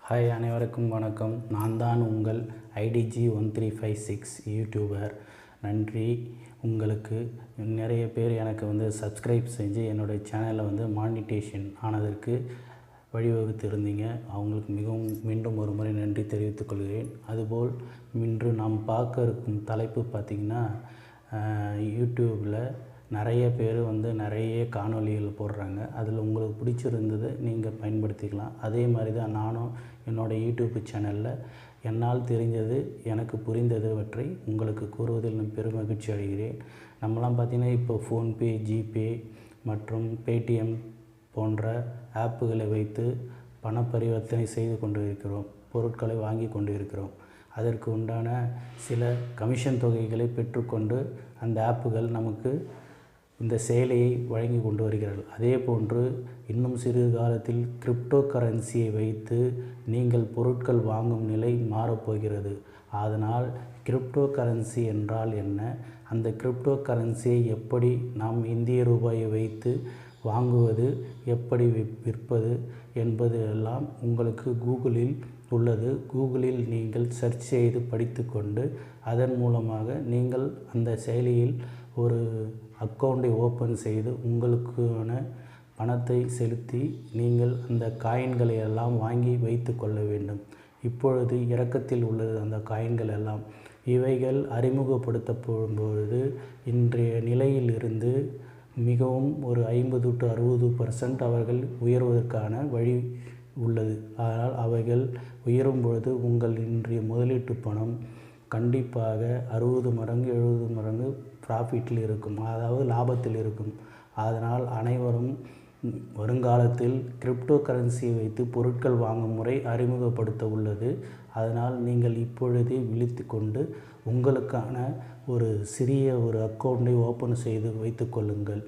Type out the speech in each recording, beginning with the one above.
Hi, அனைவருக்கும் வணக்கம். நான் தான் உங்கள் IDG1356 யூடியூபர். நன்றி உங்களுக்கு. நிறைய பேர் எனக்கு சப்ஸ்கிரைப் செஞ்சு என்னுடைய சேனலை மானிட்டேஷன் ஆனதற்கு வழிவகுத்து இருந்தீங்க. அவங்களுக்கு மிகவும் மீண்டும் ஒரு முறை நன்றி தெரிவித்துக் கொள்கிறேன். அதுபோல் இன்று நாம் பார்க்க இருக்கும் தலைப்பு பார்த்திங்கன்னா, யூடியூப்பில் நிறைய பேர் நிறைய காணொளிகள் போடுறாங்க. அதில் உங்களுக்கு பிடிச்சிருந்தது நீங்கள் பயன்படுத்திக்கலாம். அதே மாதிரி தான் நானும் என்னோடய யூடியூப் சேனலில் என்னால் தெரிந்தது, எனக்கு புரிந்ததுவற்றை உங்களுக்கு கூறுவதில் நான் பெருமகிழ்ச்சி அடைகிறேன். நம்மலாம் பார்த்திங்கன்னா இப்போ ஃபோன்பே, ஜிபே மற்றும் பேடிஎம் போன்ற ஆப்புகளை வைத்து பண பரிவர்த்தனை செய்து கொண்டு இருக்கிறோம், பொருட்களை வாங்கி கொண்டு இருக்கிறோம். அதற்கு உண்டான சில கமிஷன் தொகைகளை பெற்றுக்கொண்டு அந்த ஆப்புகள் நமக்கு இந்த செயலியை வழங்கி கொண்டு வருகிறார்கள். அதே போன்று இன்னும் சிறிது காலத்தில் கிரிப்டோ கரன்சியை வைத்து நீங்கள் பொருட்கள் வாங்கும் நிலை மாறப்போகிறது. அதனால் கிரிப்டோ கரன்சி என்றால் என்ன, அந்த கிரிப்டோ கரன்சியை எப்படி நாம் இந்திய ரூபாயை வைத்து வாங்குவது, எப்படி விற்பது என்பது எல்லாம் உங்களுக்கு கூகுளில் உள்ளது. கூகுளில் நீங்கள் சர்ச் செய்து படித்து கொண்டு அதன் மூலமாக நீங்கள் அந்த செயலியில் ஒரு அக்கௌண்ட்டை ஓப்பன் செய்து உங்களுக்கான பணத்தை செலுத்தி நீங்கள் அந்த காயின்களை எல்லாம் வாங்கி வைத்து கொள்ள வேண்டும். இப்பொழுது இறக்கத்தில் உள்ளது அந்த காயின்கள் எல்லாம். இவைகள் அறிமுகப்படுத்தப்படும் பொழுது இன்றைய நிலையில் இருந்து மிகவும் ஒரு 50 to 60% அவர்கள் உயர்வதற்கான வழி உள்ளது. அதனால் அவைகள் உயரும் பொழுது உங்கள் இன்றைய முதலீட்டு பணம் கண்டிப்பாக 60 மடங்கு 70 மடங்கு ப்ராஃபிட்டில் இருக்கும், அதாவது லாபத்தில் இருக்கும். அதனால் அனைவரும் வருங்காலத்தில் கிரிப்டோ கரன்சியை வைத்து பொருட்கள் வாங்கும் முறை அறிமுகப்படுத்த உள்ளது. அதனால் நீங்கள் இப்பொழுதே விழித்து கொண்டு உங்களுக்கான ஒரு சிறிய ஒரு அக்கௌண்ட்டை ஓப்பன் செய்து வைத்து கொள்ளுங்கள்.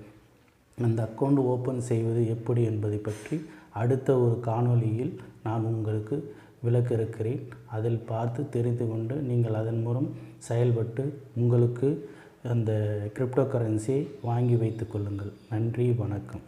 அந்த அக்கௌண்ட் ஓப்பன் செய்வது எப்படி என்பதை பற்றி அடுத்த ஒரு காணொளியில் நான் உங்களுக்கு விளக்க இருக்கிறேன். அதில் பார்த்து தெரிந்து கொண்டு நீங்கள் அதன் மூலம் செயல்பட்டு உங்களுக்கு அந்த கிரிப்டோ கரன்சியை வாங்கி வைத்து கொள்ளுங்கள். நன்றி, வணக்கம்.